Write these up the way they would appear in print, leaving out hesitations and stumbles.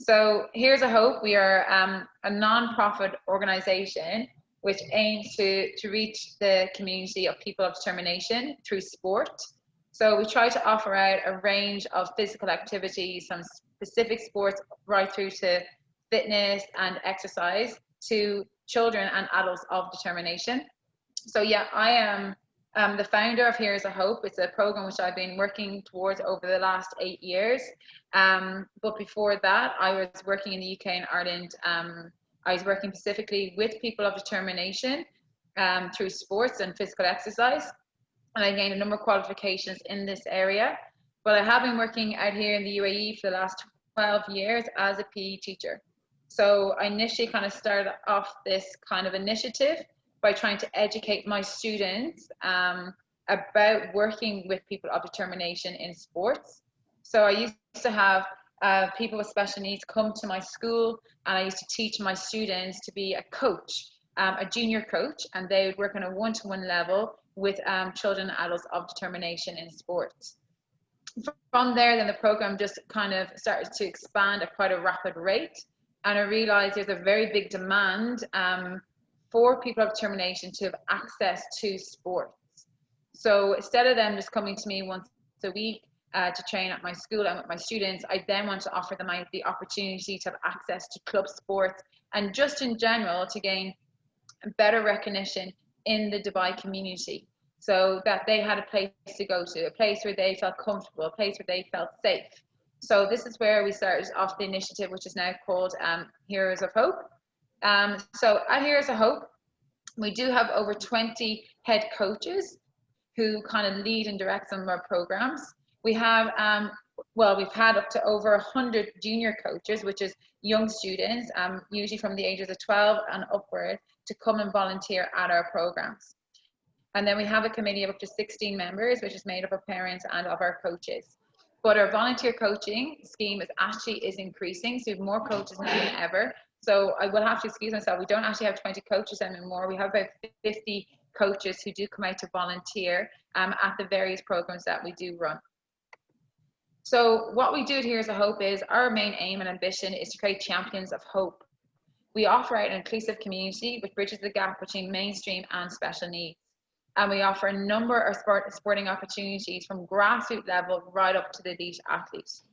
So Here's a Hope, we are a non-profit organisation which aims to reach the community of people of determination through sport. So we try to offer out a range of physical activities, some specific sports, right through to fitness and exercise, to children and adults of determination. So yeah, I am the founder of Here's a Hope. It's a program which I've been working towards over the last 8 years. But before that, I was working in the UK and Ireland. I was working specifically with people of determination through sports and physical exercise. And I gained a number of qualifications in this area. But I have been working out here in the UAE for the last 12 years as a PE teacher. So I initially kind of started off this kind of initiative by trying to educate my students about working with people of determination in sports. So I used to have people with special needs come to my school, and I used to teach my students to be a coach, a junior coach, and they would work on a one-to-one level with children and adults of determination in sports. From there, then the program just kind of started to expand at quite a rapid rate, and I realized there's a very big demand for people of determination to have access to sports. So instead of them just coming to me once a week to train at my school and with my students, I then want to offer them the opportunity to have access to club sports and just in general to gain better recognition in the Dubai community, so that they had a place to go to, a place where they felt comfortable, a place where they felt safe. So this is where we started off the initiative, which is now called Heroes of Hope. So at Heroes of Hope, we do have over 20 head coaches who kind of lead and direct some of our programs. We have, we've had up to over 100 junior coaches, which is young students, usually from the ages of 12 and upward, to come and volunteer at our programs. And then we have a committee of up to 16 members, which is made up of parents and of our coaches. But our volunteer coaching scheme is increasing, so we have more coaches now than ever. So I will have to excuse myself, we don't actually have 20 coaches anymore. We have about 50 coaches who do come out to volunteer at the various programs that we do run. So what we do at Here's a Hope is our main aim and ambition is to create champions of hope. We offer out an inclusive community which bridges the gap between mainstream and special needs. And we offer a number of sporting opportunities from grassroots level right up to the elite athletes.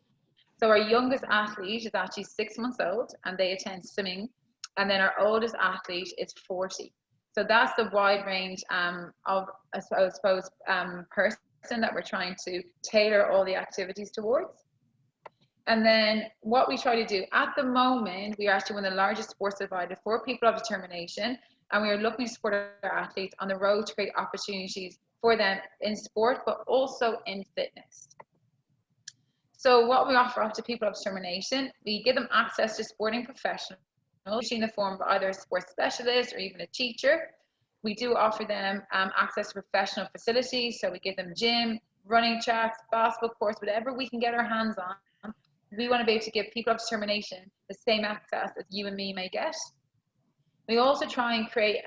So our youngest athlete is actually 6 months old and they attend swimming. And then our oldest athlete is 40. So that's the wide range of, I suppose, person that we're trying to tailor all the activities towards. And then what we try to do at the moment, we are actually one of the largest sports providers for people of determination. And we are looking to support our athletes on the road to create opportunities for them in sport, but also in fitness. So what we offer up to people of determination, we give them access to sporting professionals, usually in the form of either a sports specialist or even a teacher. We do offer them access to professional facilities. So we give them gym, running tracks, basketball courts, whatever we can get our hands on. We want to be able to give people of determination the same access as you and me may get. We also try and create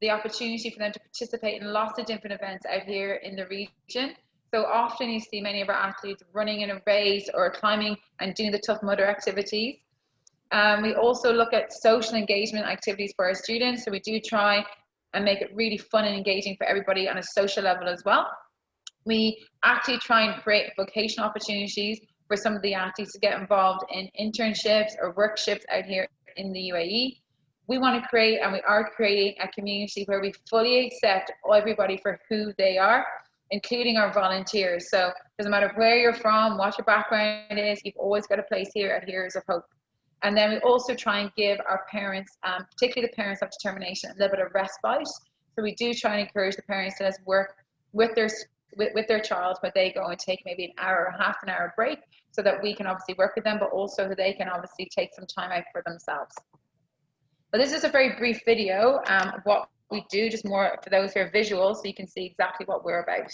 the opportunity for them to participate in lots of different events out here in the region. So often you see many of our athletes running in a race or climbing and doing the Tough Mudder activities. We also look at social engagement activities for our students. So we do try and make it really fun and engaging for everybody on a social level as well. We actually try and create vocational opportunities for some of the athletes to get involved in internships or workshops out here in the UAE. We want to create, and we are creating, a community where we fully accept everybody for who they are, including our volunteers. So it doesn't matter where you're from, what your background is, you've always got a place here at Heroes of Hope. And then we also try and give our parents, particularly the parents of determination, a little bit of respite. So we do try and encourage the parents to just work with their child where they go and take maybe an hour or half an hour break, so that we can obviously work with them, but also they can obviously take some time out for themselves. But this is a very brief video of what we do, just more for those who are visual, so you can see exactly what we're about.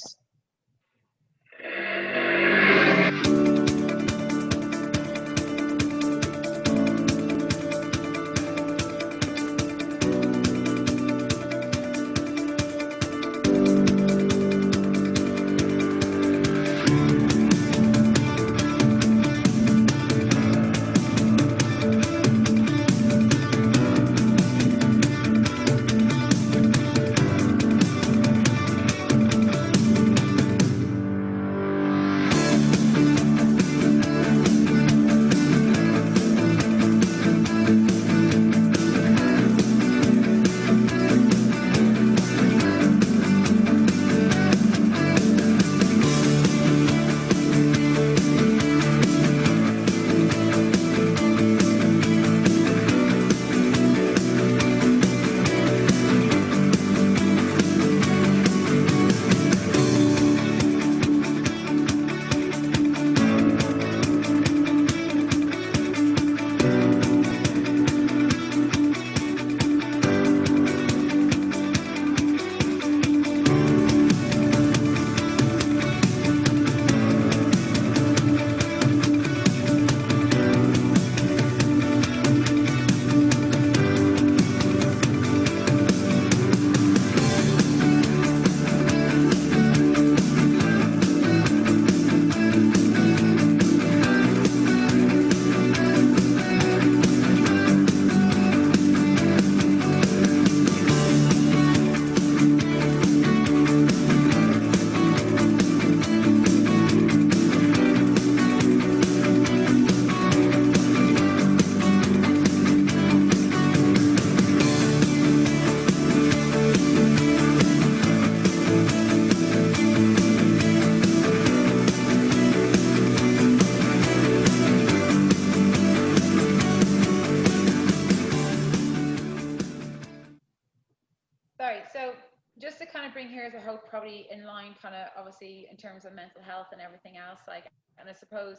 Here's a Hope probably in line kind of obviously in terms of mental health and everything else. Like, and I suppose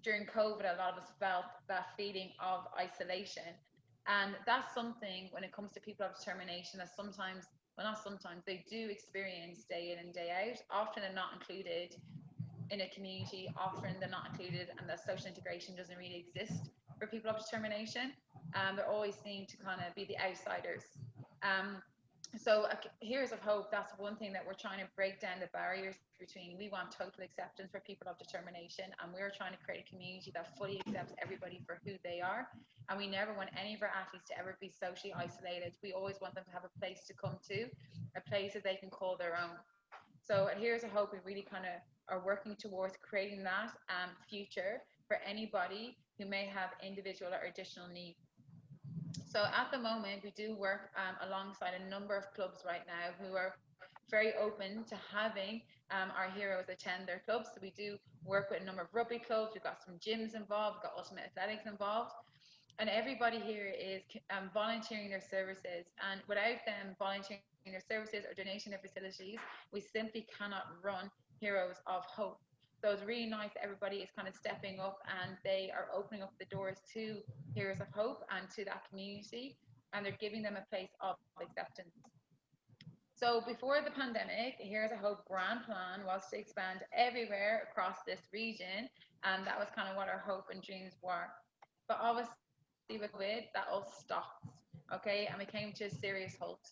during COVID, a lot of us felt that feeling of isolation. And that's something when it comes to people of determination that sometimes, well, not sometimes, they do experience day in and day out. Often they're not included in a community, often they're not included, and that social integration doesn't really exist for people of determination. They're always seen to kind of be the outsiders. Um, so Heroes of Hope, that's one thing that we're trying to break down the barriers between. We want total acceptance for people of determination, and we're trying to create a community that fully accepts everybody for who they are. And we never want any of our athletes to ever be socially isolated. We always want them to have a place to come to, a place that they can call their own. So at Heroes of Hope, we really kind of are working towards creating that future for anybody who may have individual or additional needs. So at the moment, we do work alongside a number of clubs right now who are very open to having our heroes attend their clubs. So we do work with a number of rugby clubs. We've got some gyms involved. We've got Ultimate Athletics involved. And everybody here is volunteering their services. And without them volunteering their services or donating their facilities, we simply cannot run Heroes of Hope. So it's really nice that everybody is kind of stepping up and they are opening up the doors to Heroes of Hope and to that community, and they're giving them a place of acceptance. So before the pandemic, Heroes of Hope grand plan was to expand everywhere across this region, and that was kind of what our hope and dreams were. But obviously with COVID, that all stopped, okay, and we came to a serious halt.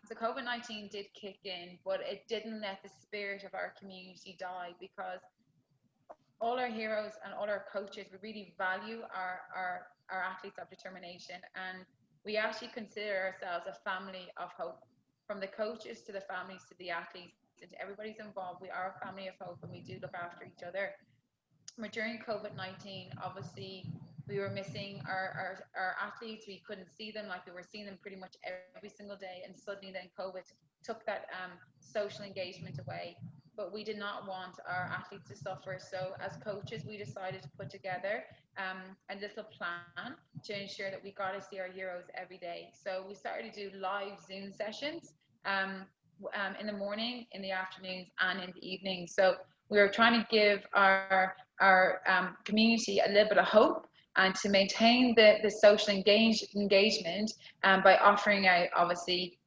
So COVID-19 did kick in, but it didn't let the spirit of our community die, because all our heroes and all our coaches, we really value our athletes of determination, and we actually consider ourselves a family of hope. From the coaches to the families to the athletes and to everybody's involved, we are a family of hope, and we do look after each other. But during COVID-19, obviously, we were missing our athletes. We couldn't see them like we were seeing them pretty much every single day. And suddenly then COVID took that social engagement away. But we did not want our athletes to suffer. So as coaches, we decided to put together a little plan to ensure that we got to see our heroes every day. So we started to do live Zoom sessions in the morning, in the afternoons, and in the evening. So we were trying to give our community a little bit of hope, and to maintain the social engagement by offering out, obviously,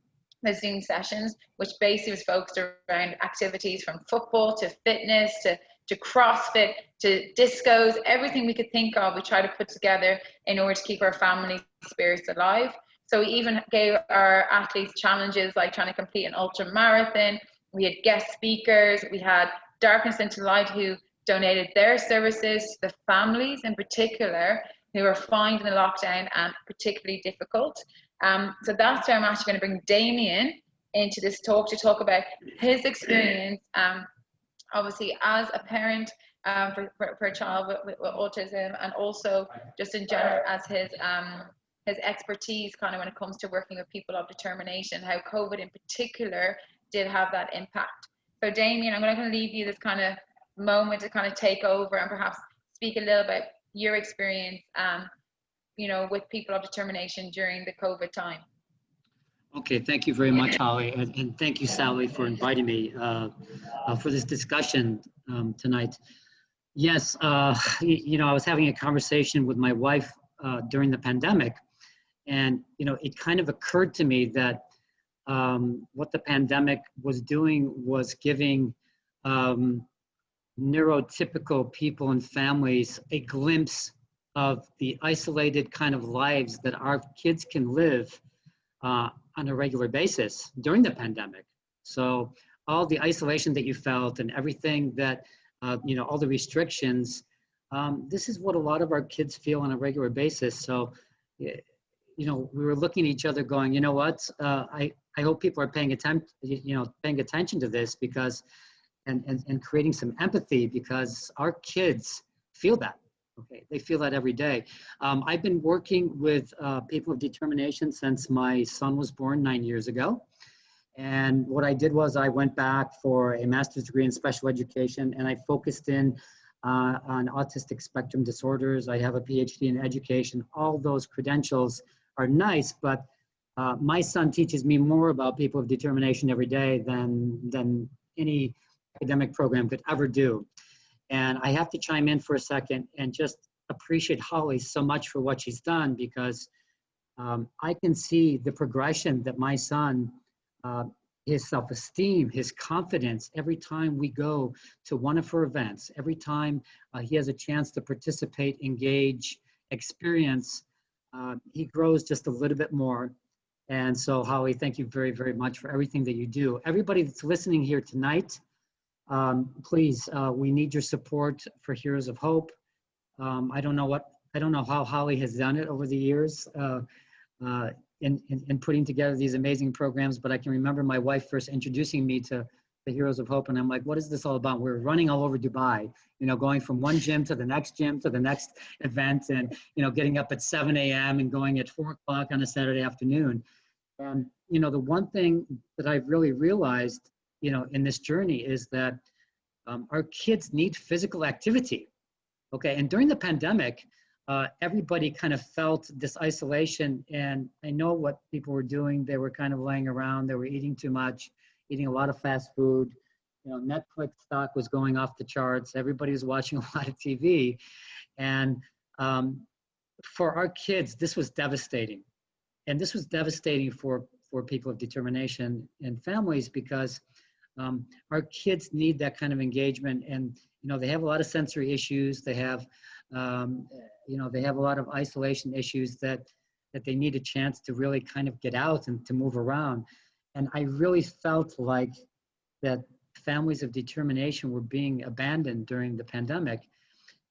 the Zoom sessions, which basically was focused around activities from football to fitness to CrossFit to discos, everything we could think of, we try to put together in order to keep our family spirits alive. So we even gave our athletes challenges like trying to complete an ultra marathon. We had guest speakers. We had Darkness into Light, who donated their services to the families in particular who are finding the lockdown particularly difficult. So that's where I'm actually going to bring Damien into this talk to talk about his experience, obviously as a parent for a child with autism, and also just in general as his expertise kind of when it comes to working with people of determination, how COVID in particular did have that impact. So Damien, I'm going to leave you this kind of moment to kind of take over and perhaps speak a little bit your experience with people of determination during the COVID time. Okay, thank you very much, Holly, and thank you, Sally, for inviting me for this discussion tonight. Yes, I was having a conversation with my wife during the pandemic, and it kind of occurred to me that what the pandemic was doing was giving neurotypical people and families a glimpse of the isolated kind of lives that our kids can live on a regular basis during the pandemic. So all the isolation that you felt and everything that, all the restrictions, this is what a lot of our kids feel on a regular basis. So, we were looking at each other going, you know what, I hope people are paying attention to this, because and creating some empathy, because our kids feel that. Okay, they feel that every day. I've been working with people of determination since my son was born 9 years ago. And what I did was I went back for a master's degree in special education, and I focused in on autistic spectrum disorders. I have a PhD in education. All those credentials are nice, but My son teaches me more about people of determination every day than any academic program could ever do. And I have to chime in for a second and just appreciate Holly so much for what she's done, because I can see the progression that my son, his self-esteem, his confidence, every time we go to one of her events, every time he has a chance to participate, engage, experience, he grows just a little bit more. And so, Holly, thank you very, very much for everything that you do. Everybody that's listening here tonight, please, we need your support for Heroes of Hope. I don't know how Holly has done it over the years in putting together these amazing programs, but I can remember my wife first introducing me to the Heroes of Hope, and I'm like, what is this all about? We're running all over Dubai, going from one gym to the next event, and, getting up at 7 a.m. and going at 4 o'clock on a Saturday afternoon. And, the one thing that I've really realized, in this journey is that our kids need physical activity. Okay. And during the pandemic, everybody kind of felt this isolation. And I know what people were doing. They were kind of laying around. They were eating too much, eating a lot of fast food. Netflix stock was going off the charts. Everybody was watching a lot of TV. And for our kids, this was devastating. And this was devastating for people of determination and families, because our kids need that kind of engagement. And, they have a lot of sensory issues. They have, they have a lot of isolation issues that they need a chance to really kind of get out and to move around. And I really felt like that families of determination were being abandoned during the pandemic,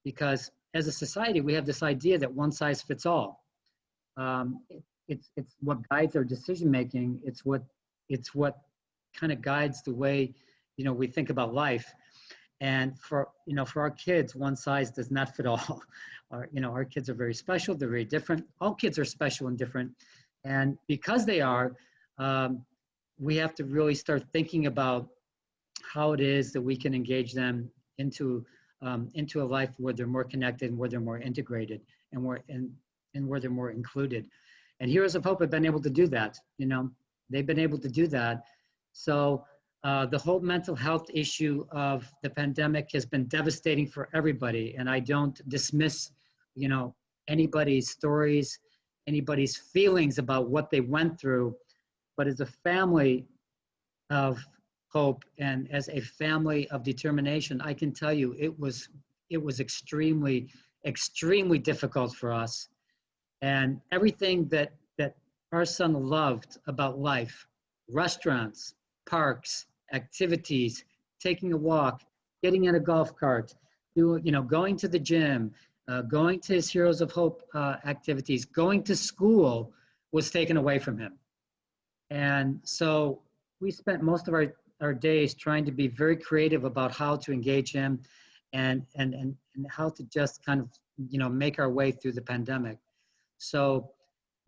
because as a society, we have this idea that one size fits all. It's what guides our decision making. It's what kind of guides the way we think about life. And for our kids, one size does not fit all. Our kids are very special. They're very different. All kids are special and different, and because they are, we have to really start thinking about how it is that we can engage them into a life where they're more connected and where they're more integrated and where they're more included. And Heroes of Hope have been able to do that. They've been able to do that. So the whole mental health issue of the pandemic has been devastating for everybody. And I don't dismiss, anybody's stories, anybody's feelings about what they went through. But as a family of hope and as a family of determination, I can tell you it was extremely, extremely difficult for us. And everything that our son loved about life, restaurants, parks, activities, taking a walk, getting in a golf cart, going to the gym, going to his Heroes of Hope activities, going to school, was taken away from him. And so we spent most of our days trying to be very creative about how to engage him and how to just kind of, make our way through the pandemic. So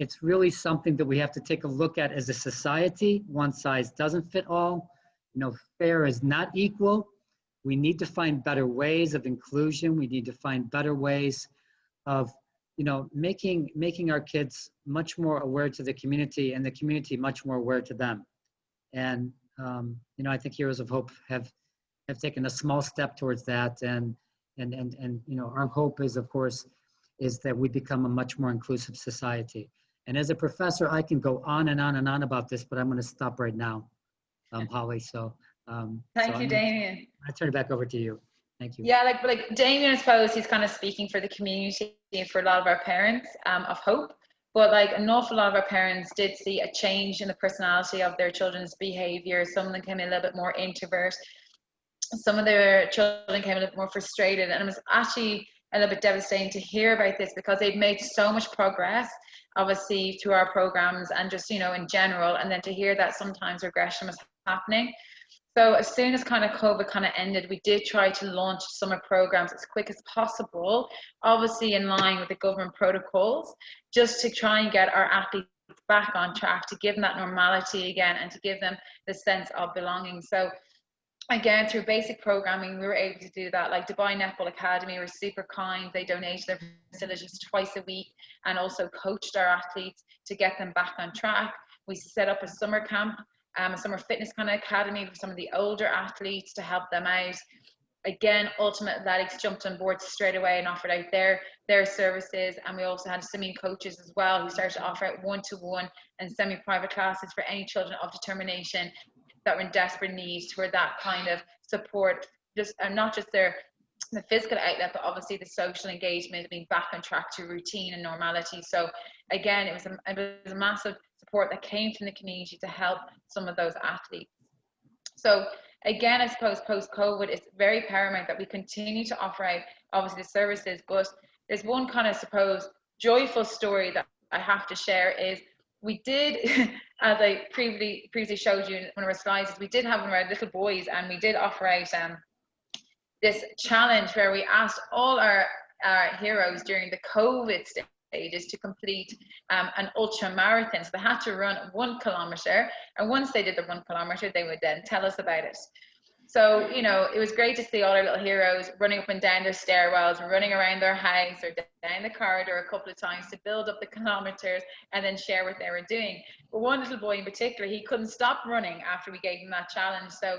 it's really something that we have to take a look at as a society. One size doesn't fit all. Fair is not equal. We need to find better ways of inclusion. We need to find better ways of, making our kids much more aware to the community and the community much more aware to them. And, I think Heroes of Hope have taken a small step towards that. And our hope is, of course, is that we become a much more inclusive society. And as a professor, I can go on and on and on about this, but I'm going to stop right now, Holly. So thank you, Damien. I turn it back over to you. Thank you. Yeah, like Damien, I suppose he's kind of speaking for the community and for a lot of our parents of hope. But like an awful lot of our parents did see a change in the personality of their children's behavior. Some of them came a little bit more introvert. Some of their children came a little bit more frustrated. And it was actually a little bit devastating to hear about this, because they've made so much progress, obviously, through our programs and just, in general. And then to hear that sometimes regression was happening. So as soon as kind of COVID kind of ended, we did try to launch summer programs as quick as possible, obviously in line with the government protocols, just to try and get our athletes back on track, to give them that normality again and to give them the sense of belonging. So again, through basic programming, we were able to do that. Like Dubai Netball Academy were super kind. They donated their facilities twice a week and also coached our athletes to get them back on track. We set up a summer camp, a summer fitness kind of academy for some of the older athletes to help them out. Again, Ultimate Athletics jumped on board straight away and offered out their services. And we also had swimming coaches as well, who started to offer out one-to-one and semi-private classes for any children of determination that were in desperate need for that kind of support, just and not just the physical outlet, but obviously the social engagement, being back on track to routine and normality. So again, it was a massive support that came from the community to help some of those athletes. So again, I suppose post-COVID, it's very paramount that we continue to offer out obviously the services, but there's one kind of, suppose, joyful story that I have to share is we did, as I previously showed you in one of our slides, we did have one of our little boys, and we did offer out this challenge where we asked all our heroes during the COVID stages to complete an ultra marathon. So they had to run 1 kilometer, and once they did the 1 kilometer, they would then tell us about it. So, you know, it was great to see all our little heroes running up and down their stairwells, running around their house or down the corridor a couple of times to build up the kilometers and then share what they were doing. But one little boy in particular, he couldn't stop running after we gave him that challenge. So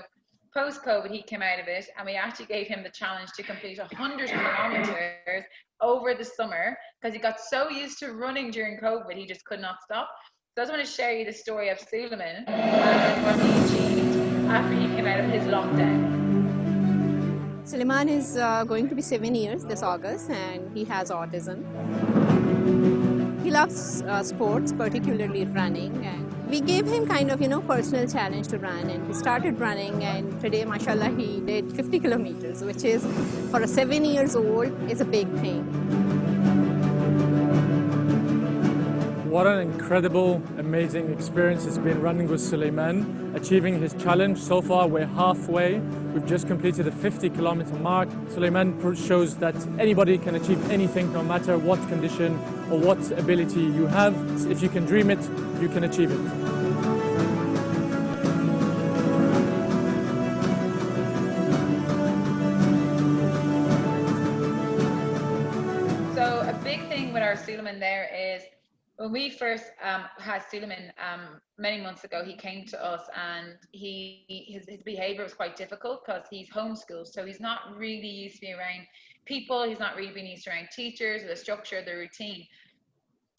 post-COVID, he came out of it, and we actually gave him the challenge to complete 100 kilometers over the summer, because he got so used to running during COVID, he just could not stop. So I just want to share you the story of Suleiman and what he achieved after he came out of his lockdown. Suleiman is going to be 7 years this August, and he has autism. He loves sports, particularly running, and we gave him kind of, personal challenge to run, and he started running, and today, mashallah, he did 50 kilometers, which is, for a 7 years old, is a big thing. What an incredible, amazing experience it's been running with Suleiman, achieving his challenge. So far, we're halfway. We've just completed the 50-kilometer mark. Suleiman shows that anybody can achieve anything, no matter what condition or what ability you have. If you can dream it, you can achieve it. So a big thing with our Suleiman there is, when we first had Suleiman many months ago, he came to us, and his behavior was quite difficult because he's homeschooled, so he's not really used to being around people. He's not really been used to around teachers, the structure, the routine.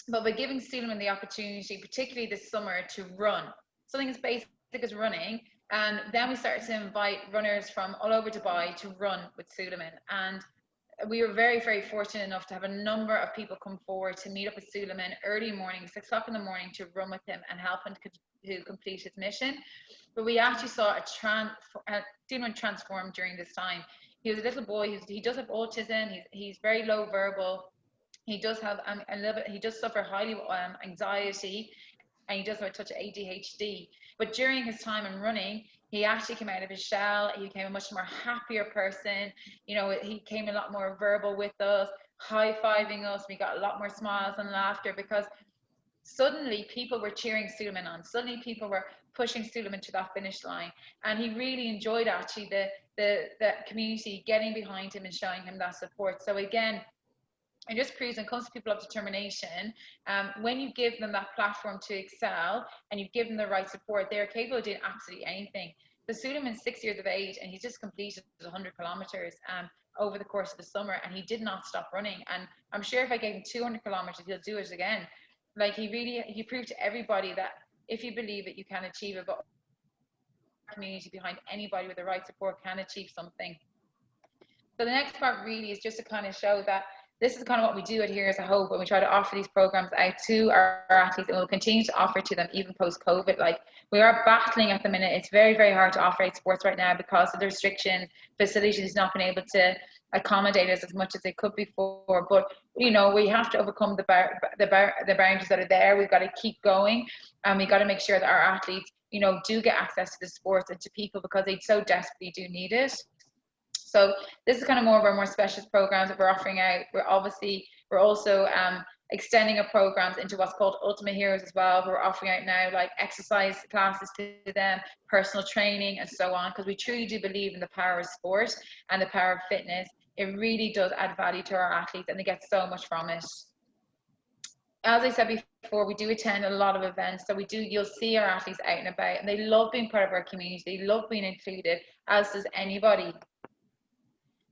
But by giving Suleiman the opportunity, particularly this summer, to run, something as basic as running, and then we started to invite runners from all over Dubai to run with Suleiman. And we were very, very fortunate enough to have a number of people come forward to meet up with Suleiman early morning, 6 o'clock in the morning, to run with him and help him to complete his mission. But we actually saw Suleiman transform during this time. He was a little boy. He does have autism. He's very low verbal. He does have a little bit. He does suffer highly anxiety, and he does have a touch of ADHD. But during his time in running, he actually came out of his shell. He became a much more happier person. He came a lot more verbal with us, high-fiving us. We got a lot more smiles and laughter, because suddenly people were cheering Suleiman on. Suddenly people were pushing Suleiman to that finish line. And he really enjoyed actually the community getting behind him and showing him that support. So again, it just proves when it comes to people of determination, when you give them that platform to excel and you give them the right support, they're capable of doing absolutely anything. So Suleiman's 6 years of age, and he's just completed 100 kilometers over the course of the summer, and he did not stop running. And I'm sure if I gave him 200 kilometers, he'll do it again. Like, he proved to everybody that if you believe it, you can achieve it. But community behind anybody with the right support can achieve something. So the next part really is just to kind of show that this is kind of what we do at Here Is a Hope, when we try to offer these programs out to our athletes, and we'll continue to offer to them even post-COVID. Like, we are battling at the minute. It's very, very hard to offer out sports right now because of the restrictions. Facilities not been able to accommodate us as much as they could before. But we have to overcome the boundaries that are there. We've got to keep going, and we got to make sure that our athletes, do get access to the sports and to people, because they so desperately do need it. So this is kind of more of our more specialist programs that we're offering out. We're also extending our programs into what's called Ultimate Heroes as well. We're offering out now like exercise classes to them, personal training, and so on, because we truly do believe in the power of sport and the power of fitness. It really does add value to our athletes, and they get so much from it. As I said before, we do attend a lot of events. So you'll see our athletes out and about, and they love being part of our community. They love being included, as does anybody.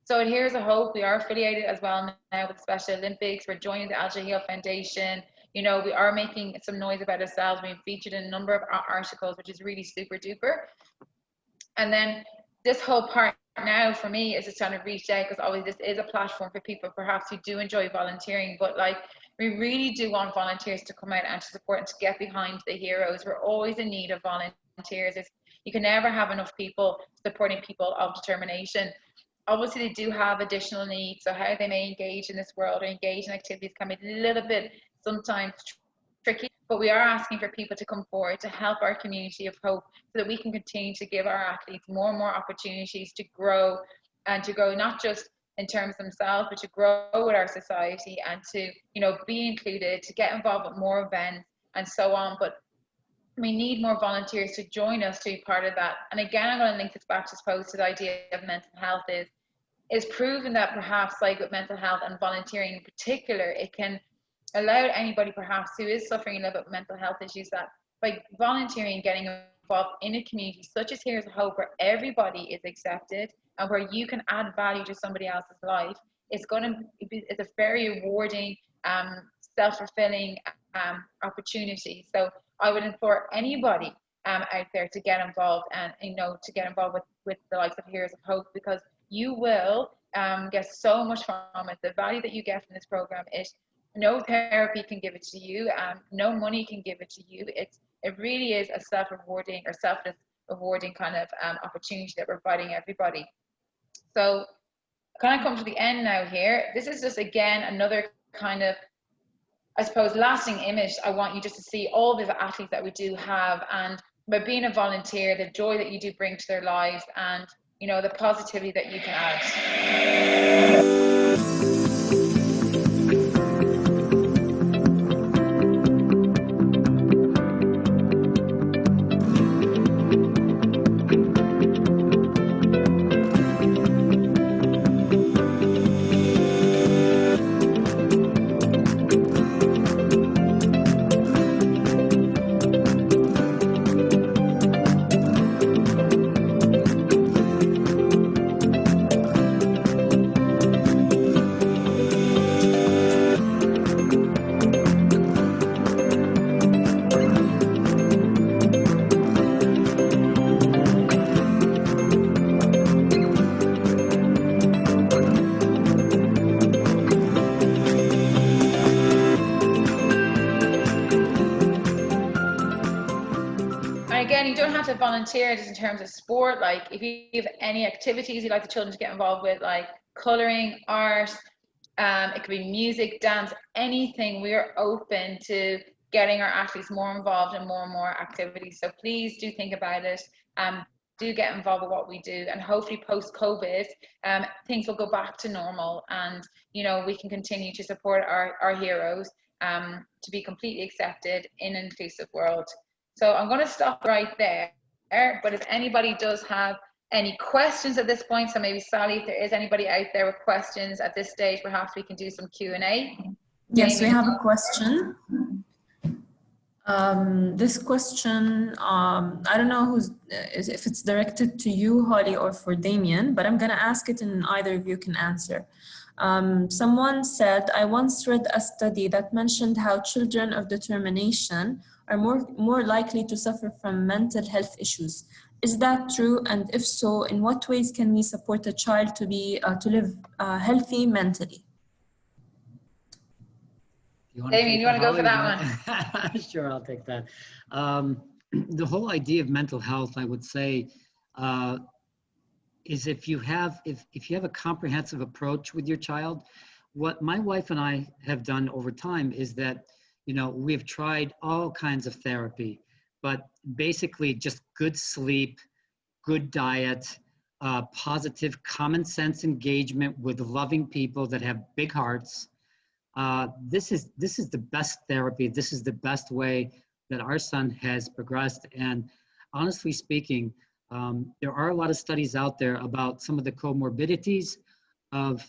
So Here's a Hope, we are affiliated as well now with Special Olympics. We're joining the Al Jahil Foundation. We are making some noise about ourselves. We've featured in a number of articles, which is really super duper. And then this whole part now for me is just trying to reach out, because obviously this is a platform for people perhaps who do enjoy volunteering, but we really do want volunteers to come out and to support and to get behind the heroes. We're always in need of volunteers. You can never have enough people supporting people of determination. Obviously, they do have additional needs, so how they may engage in this world or engage in activities can be a little bit sometimes tricky, but we are asking for people to come forward to help our community of hope, so that we can continue to give our athletes more and more opportunities to grow, and to grow not just in terms of themselves, but to grow with our society, and to be included, to get involved with more events and so on. But we need more volunteers to join us to be part of that. And again, I'm going to link this back to the idea of mental health is proven that perhaps with mental health and volunteering in particular, it can allow anybody perhaps who is suffering a little bit of mental health issues, that by volunteering and getting involved in a community such as Here's a Hope, where everybody is accepted and where you can add value to somebody else's life, it's a very rewarding, self-fulfilling opportunity. So I would implore anybody out there to get involved, and to get involved with the likes of Heroes of Hope, because you will get so much from it. The value that you get from this program is no therapy can give it to you, no money can give it to you. It really is a self-rewarding or selfless rewarding kind of opportunity that we're providing everybody. So kind of come to the end now here. This is just again another kind of, I suppose, lasting image. I want you just to see all these athletes that we do have, and by being a volunteer, the joy that you do bring to their lives, and the positivity that you can add. Again, you don't have to volunteer just in terms of sport. If you have any activities you'd like the children to get involved with, like colouring, art, it could be music, dance, anything. We are open to getting our athletes more involved in more and more activities. So please do think about it. Do get involved with what we do, and hopefully post-COVID, things will go back to normal, and we can continue to support our heroes to be completely accepted in an inclusive world. So I'm going to stop right there, but if anybody does have any questions at this point, so maybe Sally, if there is anybody out there with questions at this stage, perhaps we can do some Q&A. Yes, we have a question. This question, I don't know if it's directed to you, Holly, or for Damien, but I'm going to ask it and either of you can answer. Someone said, I once read a study that mentioned how children of determination are more likely to suffer from mental health issues. Is that true? And if so, in what ways can we support a child to live healthy mentally? Damien, you want to go for that one? Sure, I'll take that. The whole idea of mental health, I would say, is if you have a comprehensive approach with your child. What my wife and I have done over time is that we've tried all kinds of therapy, but basically just good sleep, good diet, positive common sense engagement with loving people that have big hearts. This is the best therapy. This is the best way that our son has progressed. And honestly speaking, there are a lot of studies out there about some of the comorbidities of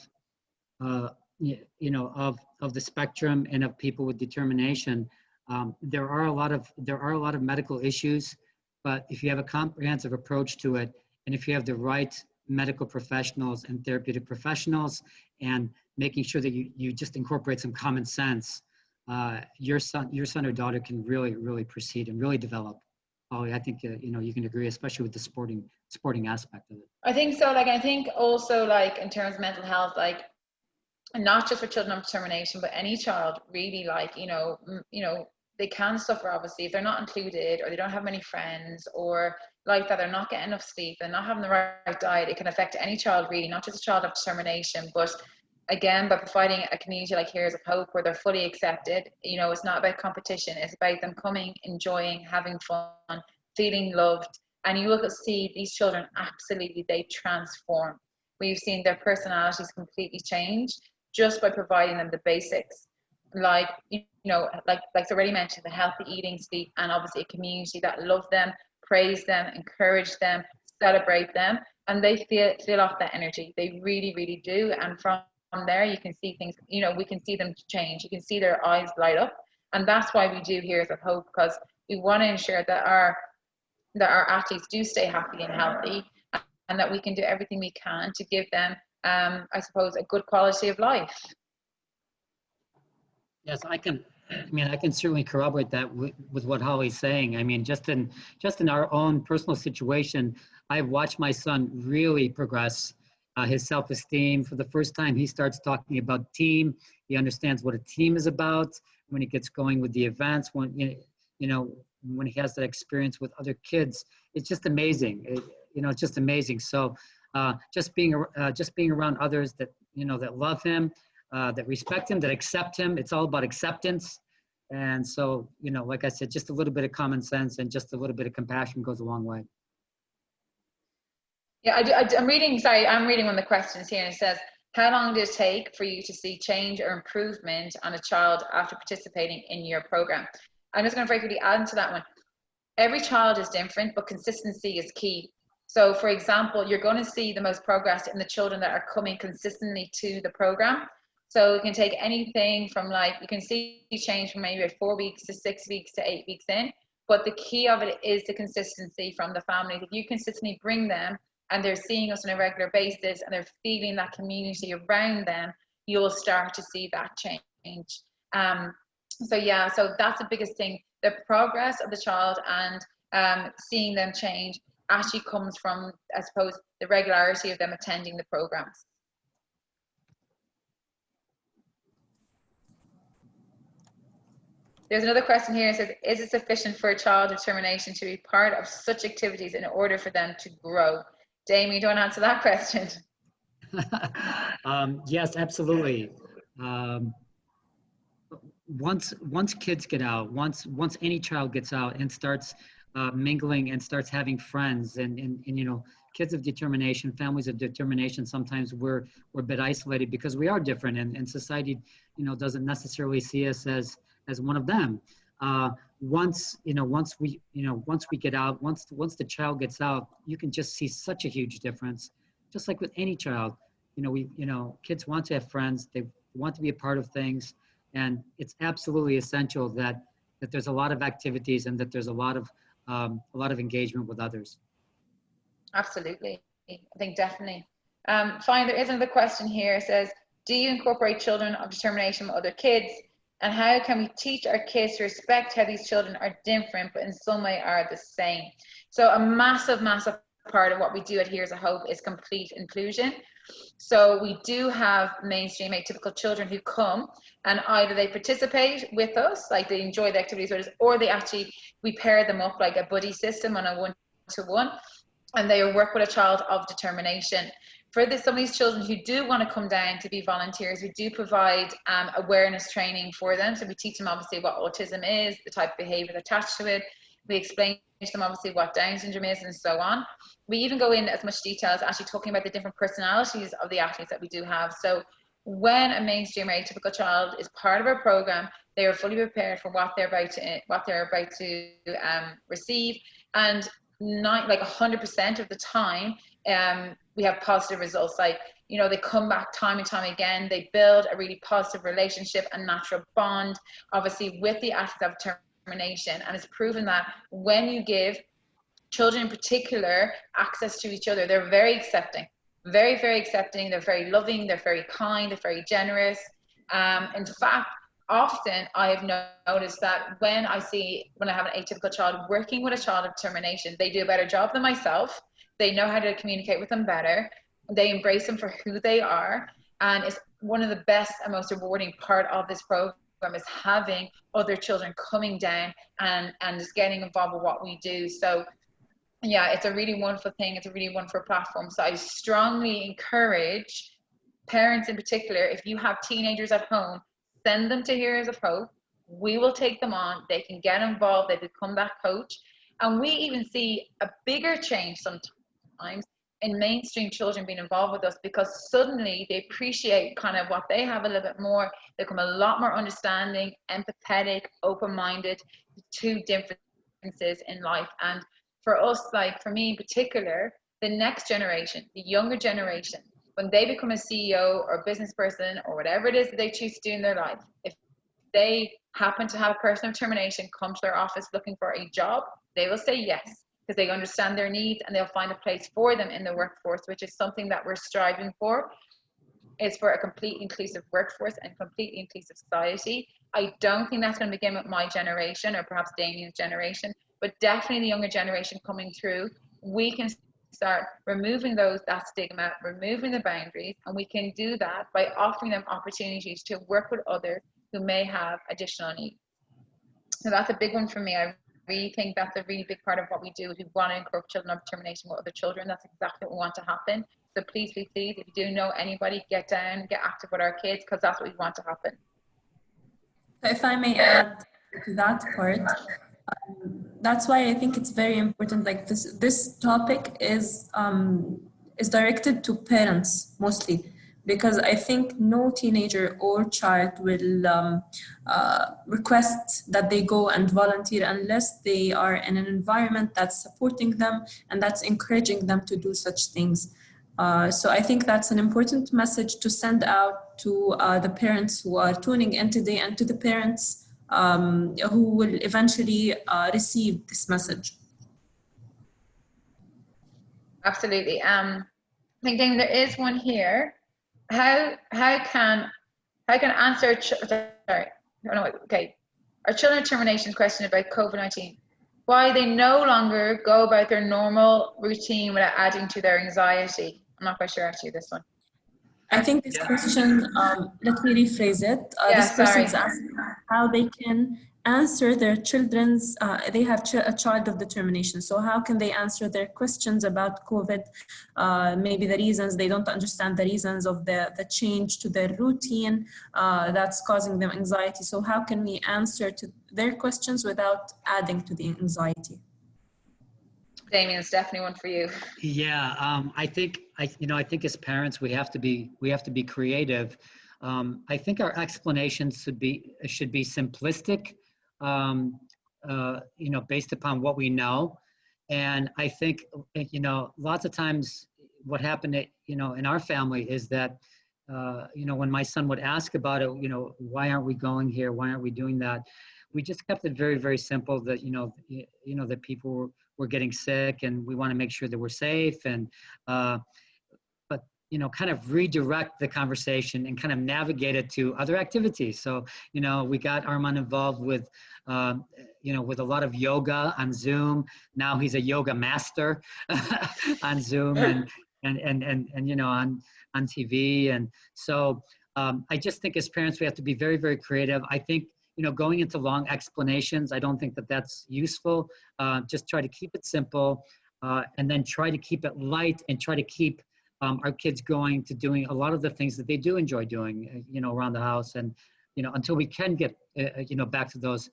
the spectrum and of people with determination. There are a lot of medical issues, but if you have a comprehensive approach to it, and if you have the right medical professionals and therapeutic professionals, and making sure that you just incorporate some common sense, your son or daughter can really proceed and really develop. Holly, I think you can agree, especially with the sporting aspect of it. I think so. Like, I think also, like, in terms of mental health, like, not just for children of determination, but any child really, like, they can suffer, obviously, if they're not included, or they don't have many friends, or like that, they're not getting enough sleep, they're not having the right diet. It can affect any child, really, not just a child of determination. But again, by providing a community like Heroes of Hope where they're fully accepted, it's not about competition, it's about them coming, enjoying, having fun, feeling loved. And you will see these children, absolutely, they transform. We've seen their personalities completely change just by providing them the basics, like it's already mentioned, the healthy eating, sleep, and obviously a community that love them, praise them, encourage them, celebrate them, and they feel off that energy. They really do. And from there, you can see things. We can see them change. You can see their eyes light up, and that's why we do Heroes of Hope, because we want to ensure that our athletes do stay happy and healthy, and that we can do everything we can to give them, I suppose, a good quality of life. Yes, I can certainly corroborate that with what Holly's saying. I mean, just in our own personal situation, I've watched my son really progress his self-esteem. For the first time, he starts talking about team. He understands what a team is about when he gets going with the events, when he has that experience with other kids. It's just amazing. It's just amazing. So just being around others that love him, that respect him, that accept him. It's all about acceptance. And so, like I said, just a little bit of common sense and just a little bit of compassion goes a long way. Yeah, I'm reading one of the questions here, and it says, how long did it take for you to see change or improvement on a child after participating in your program? I'm just going to very quickly add into that one. Every child is different, but consistency is key. So, for example, you're going to see the most progress in the children that are coming consistently to the program. So it can take anything from, like, you can see change from maybe 4 weeks to 6 weeks to 8 weeks in. But the key of it is the consistency from the families. If you consistently bring them and they're seeing us on a regular basis and they're feeling that community around them, you'll start to see that change. So that's the biggest thing. The progress of the child and seeing them change actually comes from, I suppose, the regularity of them attending the programs. There's another question here. It says, is it sufficient for a child determination to be part of such activities in order for them to grow? Damien, do you want to answer that question? Yes, absolutely. Once kids get out, once any child gets out and starts mingling and starts having friends, and kids of determination, families of determination, sometimes we're a bit isolated because we are different, and society doesn't necessarily see us as one of them. Once we get out, once the child gets out, you can just see such a huge difference. Just like with any child, kids want to have friends, they want to be a part of things, and it's absolutely essential that there's a lot of activities and that there's a lot of engagement with others. Absolutely, I think definitely. Fine, there is another question here. It says, do you incorporate children of determination with other kids? And how can we teach our kids to respect how these children are different, but in some way are the same? So a massive part of what we do at Heroes of Hope is complete inclusion. So we do have mainstream atypical children who come, and either they participate with us, like they enjoy the activities with us, or we pair them up like a buddy system on a one-to-one, and they work with a child of determination. For some of these children who do want to come down to be volunteers, we do provide awareness training for them. So we teach them obviously what autism is, the type of behavior attached to it. We explain to them obviously what Down syndrome is and so on. We even go in as much detail as actually talking about the different personalities of the athletes that we do have. So when a mainstream or atypical child is part of our program, they are fully prepared for what they're about to receive, and 100% of the time we have positive results. Like, you know, they come back time and time again. They build a really positive relationship, a natural bond, obviously with the aspect of termination. And it's proven that when you give children in particular access to each other, they're very accepting, very, very accepting. They're very loving, they're very kind, they're very generous. In fact, often I've noticed that when I have an atypical child working with a child of termination, they do a better job than myself. They know how to communicate with them better. They embrace them for who they are. And it's one of the best and most rewarding part of this program is having other children coming down and just getting involved with what we do. So yeah, it's a really wonderful thing. It's a really wonderful platform. So I strongly encourage parents in particular, if you have teenagers at home, send them to Heroes of Hope. We will take them on. They can get involved. They become that coach. And we even see a bigger change sometimes in mainstream children being involved with us, because suddenly they appreciate kind of what they have a little bit more. They become a lot more understanding, empathetic, open-minded to differences in life. And for us, like for me in particular, the next generation, the younger generation, when they become a CEO or a business person or whatever it is that they choose to do in their life, if they happen to have a person of termination come to their office looking for a job, they will say yes, because they understand their needs and they'll find a place for them in the workforce, which is something that we're striving for, is for a completely inclusive workforce and completely inclusive society. I don't think that's going to begin with my generation or perhaps Damien's generation, but definitely the younger generation coming through. We can start removing that stigma, removing the boundaries, and we can do that by offering them opportunities to work with others who may have additional needs. So that's a big one for me. I really think that's a really big part of what we do. We want to encourage children of termination with other children. That's exactly what we want to happen. So please, please, please, if you do know anybody, get down, get active with our kids, because that's what we want to happen. If I may add to that part, that's why I think it's very important. Like this topic is directed to parents mostly, because I think no teenager or child will request that they go and volunteer unless they are in an environment that's supporting them and that's encouraging them to do such things. So I think that's an important message to send out to the parents who are tuning in today, and to the parents who will eventually receive this message. Absolutely. I think, Damien, there is one here. How can answer? Sorry. No, okay. Our children termination question about COVID-19. Why they no longer go about their normal routine without adding to their anxiety. I'm not quite sure actually this one. I think this question, let me rephrase it. This person is asking how they can answer their children's, they have a child of determination. So how can they answer their questions about COVID? Maybe the reasons, they don't understand the reasons of the change to their routine that's causing them anxiety. So how can we answer to their questions without adding to the anxiety? Damien, it's definitely one for you. Yeah, I think as parents we have to be creative. I think our explanations should be simplistic, based upon what we know. And I think lots of times what happened in our family is that when my son would ask about it, why aren't we going here? Why aren't we doing that? We just kept it very, very simple that that people were getting sick, and we want to make sure that we're safe, and but kind of redirect the conversation and kind of navigate it to other activities. So we got Armand involved with with a lot of yoga on Zoom. Now he's a yoga master on Zoom and on TV. And so I just think as parents we have to be very, very creative. I think going into long explanations, I don't think that that's useful. Just try to keep it simple, and then try to keep it light, and try to keep our kids going to doing a lot of the things that they do enjoy doing, around the house, and until we can get back to those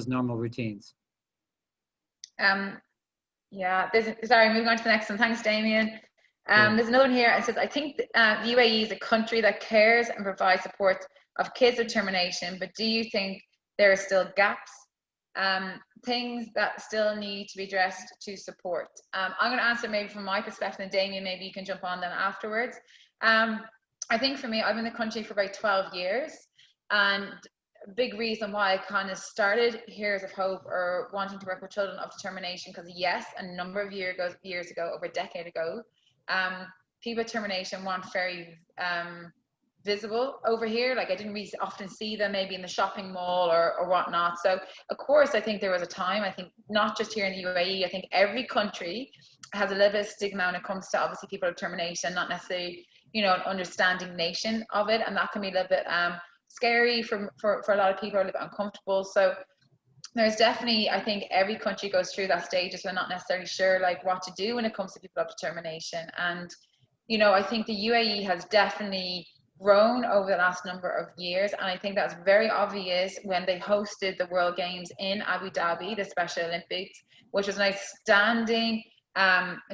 normal routines. Yeah. Sorry, moving on to the next one. Thanks, Damien. There's another one here. It says, I think the UAE is a country that cares and provides support of kids with termination, but do you think there are still gaps, things that still need to be addressed to support? I'm going to answer maybe from my perspective, and Damien, maybe you can jump on then afterwards. I think for me, I've been in the country for about 12 years, and a big reason why I kind of started Heroes of Hope or wanting to work with children of determination, because yes, a number of years ago, over a decade ago, people with determination weren't very visible over here. Like I didn't really often see them maybe in the shopping mall or whatnot. So of course, I think there was a time, I think not just here in the UAE, I think every country has a little bit of stigma when it comes to obviously people of determination, not necessarily, you know, an understanding nation of it. And that can be a little bit scary for a lot of people, a little bit uncomfortable. So there's definitely, I think every country goes through that stage as we're not necessarily sure like what to do when it comes to people of determination. And, you know, I think the UAE has definitely grown over the last number of years, and I think that's very obvious when they hosted the World Games in Abu Dhabi, the Special Olympics, which was an outstanding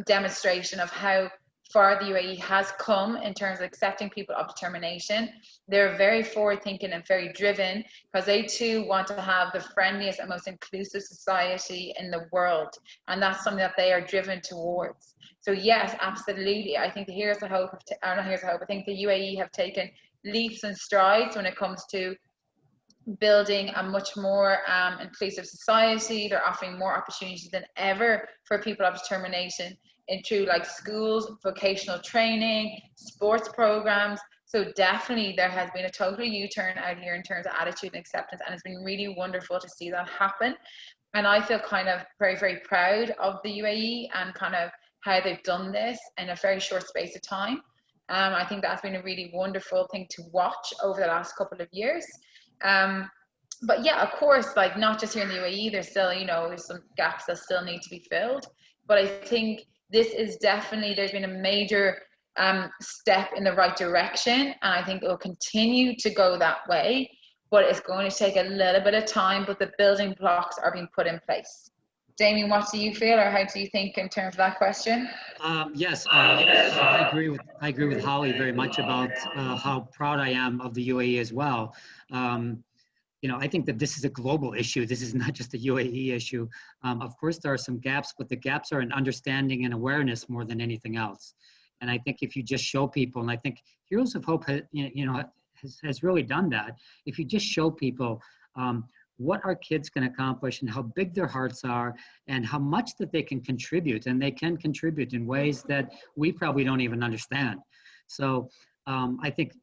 demonstration of how far the UAE has come in terms of accepting people of determination. They're very forward thinking and very driven because they too want to have the friendliest and most inclusive society in the world, and that's something that they are driven towards. So yes, absolutely. I think the Heroes of Hope, not Heroes of Hope, I think the UAE have taken leaps and strides when it comes to building a much more inclusive society. They're offering more opportunities than ever for people of determination in through like schools, vocational training, sports programs. So definitely there has been a total U-turn out here in terms of attitude and acceptance, and it's been really wonderful to see that happen. And I feel kind of very, very proud of the UAE and kind of how they've done this in a very short space of time. I think that's been a really wonderful thing to watch over the last couple of years. But yeah, of course, like not just here in the UAE, there's still, you know, there's some gaps that still need to be filled. But I think this is definitely, there's been a major step in the right direction, and I think it will continue to go that way. But it's going to take a little bit of time, but the building blocks are being put in place. Damien, what do you feel, or how do you think in terms of that question? Yes, I agree with Holly very much about how proud I am of the UAE as well. You know, I think that this is a global issue. This is not just a UAE issue. Of course, there are some gaps, but the gaps are in understanding and awareness more than anything else. And I think if you just show people, and I think Heroes of Hope has really done that. If you just show people what our kids can accomplish and how big their hearts are and how much that they can contribute, and they can contribute in ways that we probably don't even understand. So I think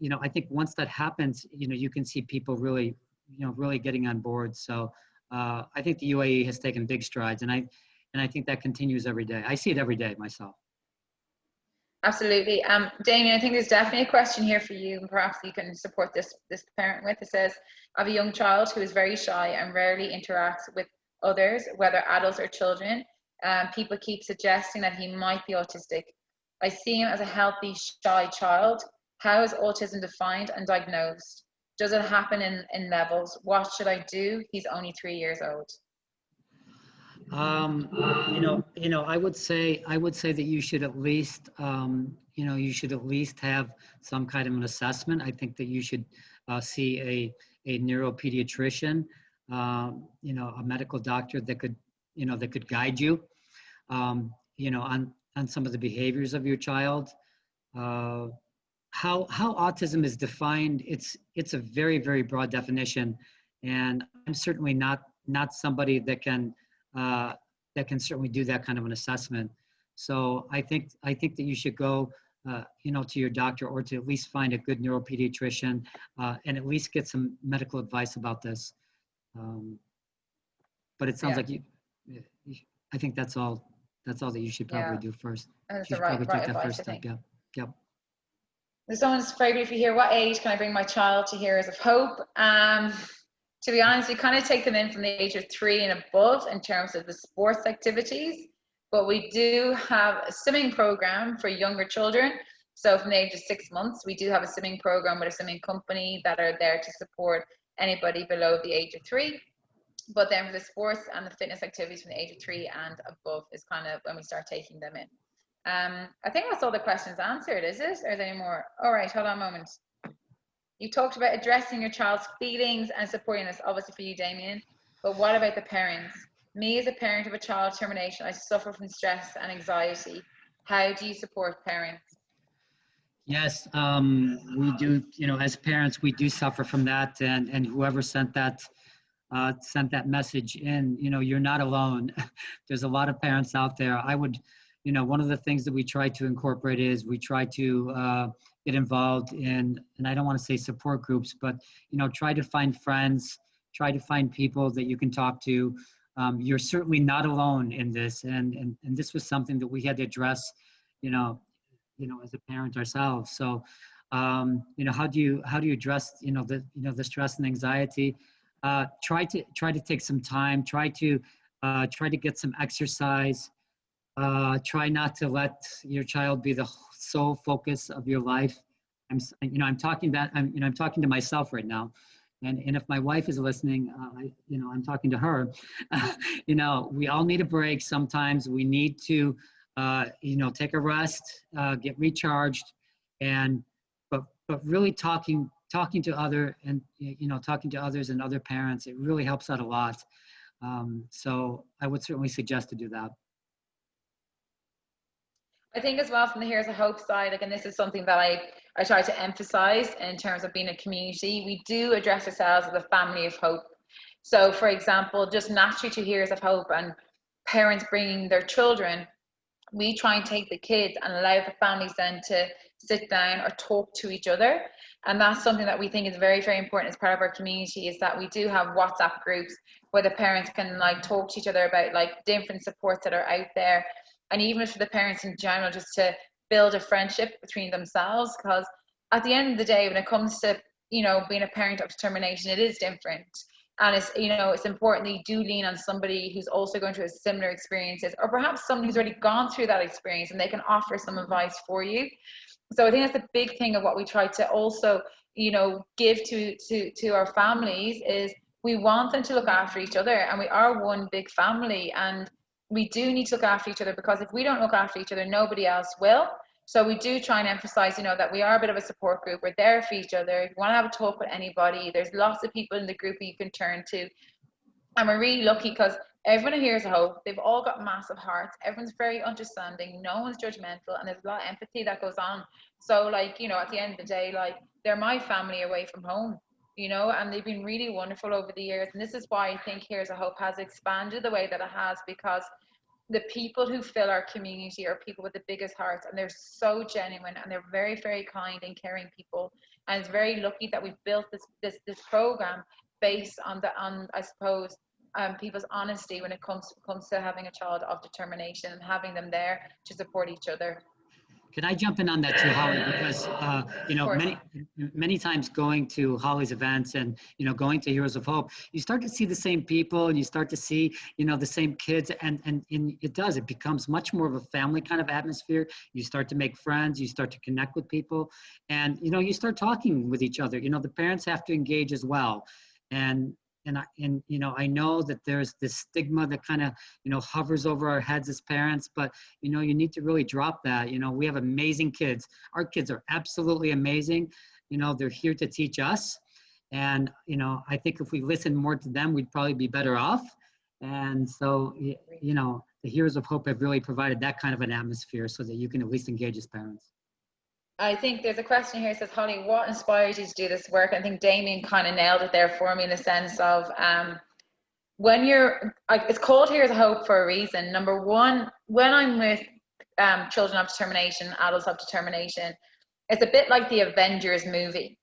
once that happens, you can see people really getting on board. So I think the UAE has taken big strides, and I think that continues every day. I see it every day myself. Absolutely. Damien, I think there's definitely a question here for you, and perhaps you can support this parent with. It says, I have a young child who is very shy and rarely interacts with others, whether adults or children. People keep suggesting that he might be autistic. I see him as a healthy, shy child. How is autism defined and diagnosed? Does it happen in levels? What should I do? He's only 3 years old. I would say that you should at least, have some kind of an assessment. I think that you should see a neuropediatrician, a medical doctor that could guide you, on some of the behaviors of your child. How autism is defined, it's a very, very broad definition, and I'm certainly not somebody that can certainly do that kind of an assessment. So I think that you should go, to your doctor, or to at least find a good neuropediatrician, and at least get some medical advice about this. But it sounds like I think that's all that you should probably do first. That's you should probably take that first step. step. Yep. There's someone's very briefly here. What age can I bring my child to Heroes of Hope? To be honest, we kind of take them in from the age of 3 and above in terms of the sports activities, but we do have a swimming program for younger children. So from the age of 6 months, we do have a swimming program with a swimming company that are there to support anybody below the age of 3. But then for the sports and the fitness activities from the age of 3 and above is kind of when we start taking them in. I think that's all the questions answered, is it? Or is there any more? All right, hold on a moment. You talked about addressing your child's feelings and supporting this, obviously for you, Damien, but what about the parents? Me as a parent of a child with termination, I suffer from stress and anxiety. How do you support parents? Yes, we do, as parents, we do suffer from that. And whoever sent that message in, you're not alone. There's a lot of parents out there. I would, one of the things that we try to incorporate is we try to get involved in, and I don't want to say support groups, but, try to find friends, try to find people that you can talk to. You're certainly not alone in this. And this was something that we had to address, you know, as a parent ourselves. So, how do you address, the stress and anxiety? Try to take some time. Try to get some exercise. Try not to let your child be the sole focus of your life. I'm talking to myself right now. And if my wife is listening, I'm talking to her. We all need a break. Sometimes we need to, take a rest, get recharged, but really talking to talking to others and other parents, it really helps out a lot. So I would certainly suggest to do that. I think as well from the Here's a Hope side, like, and this is something that I try to emphasize in terms of being a community, we do address ourselves as a family of hope. So for example, just naturally to Here's of Hope and parents bringing their children, we try and take the kids and allow the families then to sit down or talk to each other. And that's something that we think is very, very important as part of our community, is that we do have WhatsApp groups where the parents can like talk to each other about like different supports that are out there. And even for the parents in general, just to build a friendship between themselves, because at the end of the day, when it comes to, being a parent of determination, it is different. And it's important that you do lean on somebody who's also going through similar experiences, or perhaps someone who's already gone through that experience and they can offer some advice for you. So I think that's the big thing of what we try to also, give to our families, is we want them to look after each other, and we are one big family, and we do need to look after each other, because if we don't look after each other, nobody else will. So we do try and emphasize, that we are a bit of a support group. We're there for each other. If you want to have a talk with anybody, there's lots of people in the group you can turn to. And we're really lucky because everyone Here's a Hope, they've all got massive hearts. Everyone's very understanding. No one's judgmental, and there's a lot of empathy that goes on. So at the end of the day, they're my family away from home, and they've been really wonderful over the years. And this is why I think Here's a Hope has expanded the way that it has, because the people who fill our community are people with the biggest hearts, and they're so genuine, and they're very, very kind and caring people. And it's very lucky that we've built this program based on I suppose people's honesty when it comes to having a child of determination and having them there to support each other. Can I jump in on that too, Hollie? Because many times going to Hollie's events and going to Heroes of Hope, you start to see the same people, and you start to see the same kids, and it becomes much more of a family kind of atmosphere. You start to make friends, you start to connect with people, and you start talking with each other. The parents have to engage as well, and I know that there's this stigma that kind of hovers over our heads as parents, but you need to really drop that. We have amazing kids. Our kids are absolutely amazing. They're here to teach us, and I think if we listen more to them, we'd probably be better off. And so the Heroes of Hope have really provided that kind of an atmosphere so that you can at least engage as parents. I think there's a question here that says, Hollie, what inspires you to do this work? I think Damien kind of nailed it there for me, in the sense of when it's called Here's a Hope for a reason. Number one, when I'm with children of determination, adults of determination, it's a bit like the Avengers movie.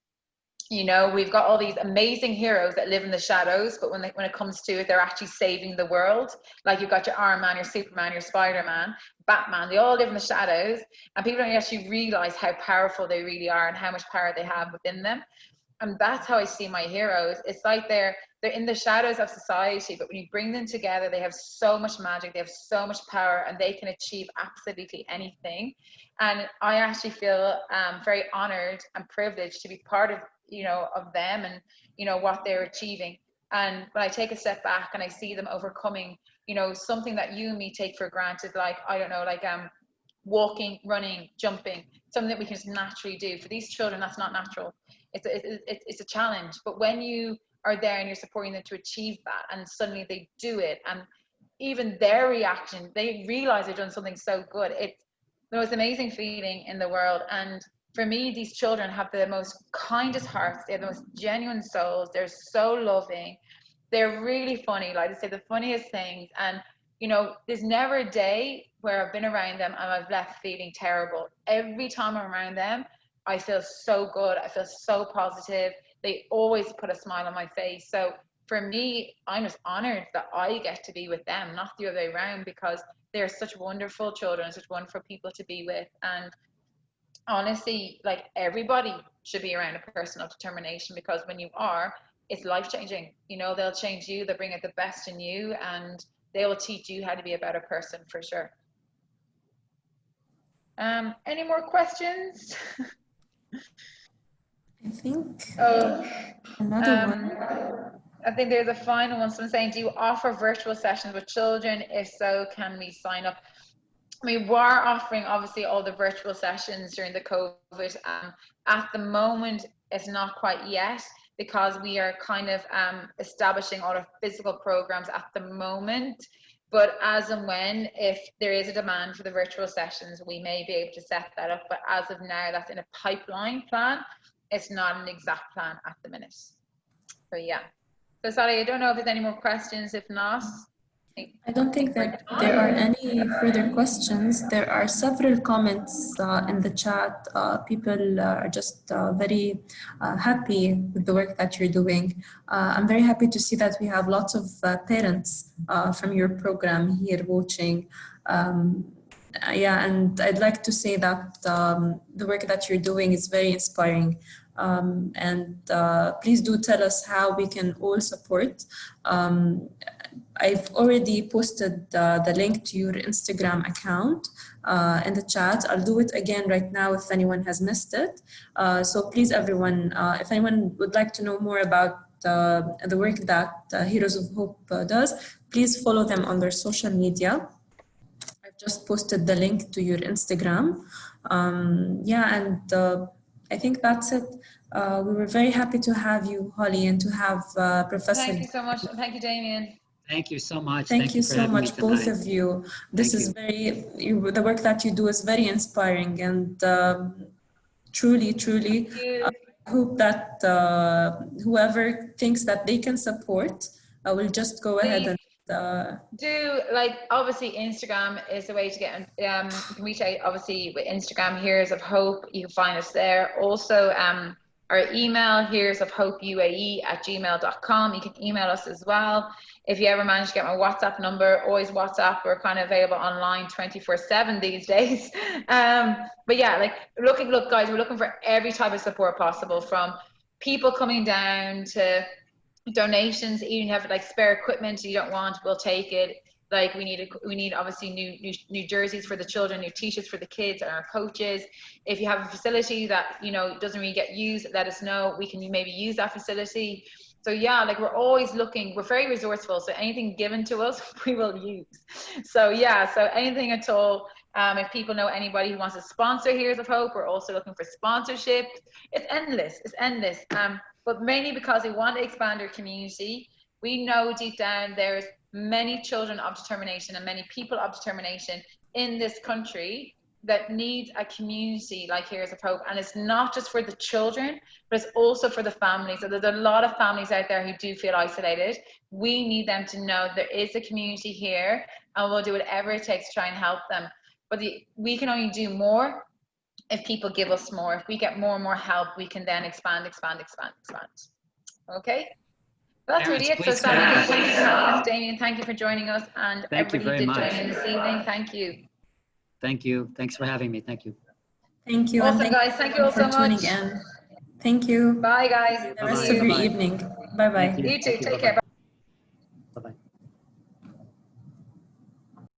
We've got all these amazing heroes that live in the shadows, but when it comes to it, they're actually saving the world. Like you've got your Iron Man, your Superman, your Spider-Man, Batman, they all live in the shadows, and people don't actually realize how powerful they really are and how much power they have within them. And that's how I see my heroes. It's like they're in the shadows of society, but when you bring them together, they have so much magic, they have so much power, and they can achieve absolutely anything. And I actually feel very honored and privileged to be part of of them and what they're achieving. And when I take a step back and I see them overcoming something that you and me take for granted, like I don't know, like walking, running, jumping, something that we can just naturally do. For these children, that's not natural. It's a challenge. But when you are there and you're supporting them to achieve that, and suddenly they do it, and even their reaction, they realize they've done something so good. It's the most amazing feeling in the world. And for me, these children have the most kindest hearts. They have the most genuine souls. They're so loving. They're really funny. Like I say, the funniest things. And, you know, there's never a day where I've been around them and I've left feeling terrible. Every time I'm around them, I feel so good. I feel so positive. They always put a smile on my face. So for me, I'm just honored that I get to be with them, not the other way around, because they're such wonderful children, such wonderful people to be with. And honestly, like, everybody should be around a person of determination, because when you are, it's life-changing. You know, they'll change you, they'll bring out the best in you, and they will teach you how to be a better person for sure. Any more questions? I think Oh, another one. I think there's a final one. Someone saying, do you offer virtual sessions with children? If so, can we sign up? I mean, we're offering obviously all the virtual sessions during the COVID. At the moment, it's not quite yet, because we are kind of establishing all our physical programs at the moment. But as and when, if there is a demand for the virtual sessions, we may be able to set that up. But as of now, that's in a pipeline plan. It's not an exact plan at the minute. So yeah. So Sally, I don't know if there's any more questions. If not, I don't think that there are any further questions. There are several comments in the chat. People are just very happy with the work that you're doing. I'm very happy to see that we have lots of parents from your program here watching. Yeah, and I'd like to say that the work that you're doing is very inspiring. And please do tell us how we can all support. I've already posted the link to your Instagram account in the chat. I'll do it again right now if anyone has missed it. So please, everyone, if anyone would like to know more about the work that Heroes of Hope does, please follow them on their social media. I've just posted the link to your Instagram. Yeah, and I think that's it. We were very happy to have you, Hollie, and to have Professor. Thank you so much. Thank you, Damien. Thank you so much. Thank you so much, both of you. This is the work that you do is very inspiring, and truly, I hope that whoever thinks that they can support will just go ahead and do, like, obviously Instagram is the way to get you can reach out, obviously, with Instagram, Heroes of Hope. You can find us there. Also, our email, heroesofhopeuae@gmail.com. You can email us as well. If you ever manage to get my WhatsApp number, always WhatsApp. We're kind of available online 24/7 these days. But yeah, like, look guys, we're looking for every type of support possible, from people coming down to donations. Even have like spare equipment you don't want, we'll take it. Like, we need obviously new jerseys for the children, new t-shirts for the kids and our coaches. If you have a facility that, you know, doesn't really get used, let us know. We can maybe use that facility. So yeah, like, we're always looking. We're very resourceful, so anything given to us, we will use. So yeah, so anything at all. If people know anybody who wants to sponsor Heroes of Hope, we're also looking for sponsorship. It's endless. It's endless. But mainly because we want to expand our community. We know deep down there's many children of determination and many people of determination in this country that need a community like Heroes of Hope. And it's not just for the children, but it's also for the families. So there's a lot of families out there who do feel isolated. We need them to know there is a community here, and we'll do whatever it takes to try and help them. But we can only do more if people give us more. If we get more and more help, we can then expand. Okay? That's really it. So Sally, thank you for joining us. Damien, thank you for joining us. And everybody who did join in this evening, thank you. Thank you. Thanks for having me. Thank you. Thank you. Awesome, guys. Thank you all so much. Thank you. Bye, guys. The rest of your evening. Bye-bye. You too. Take care.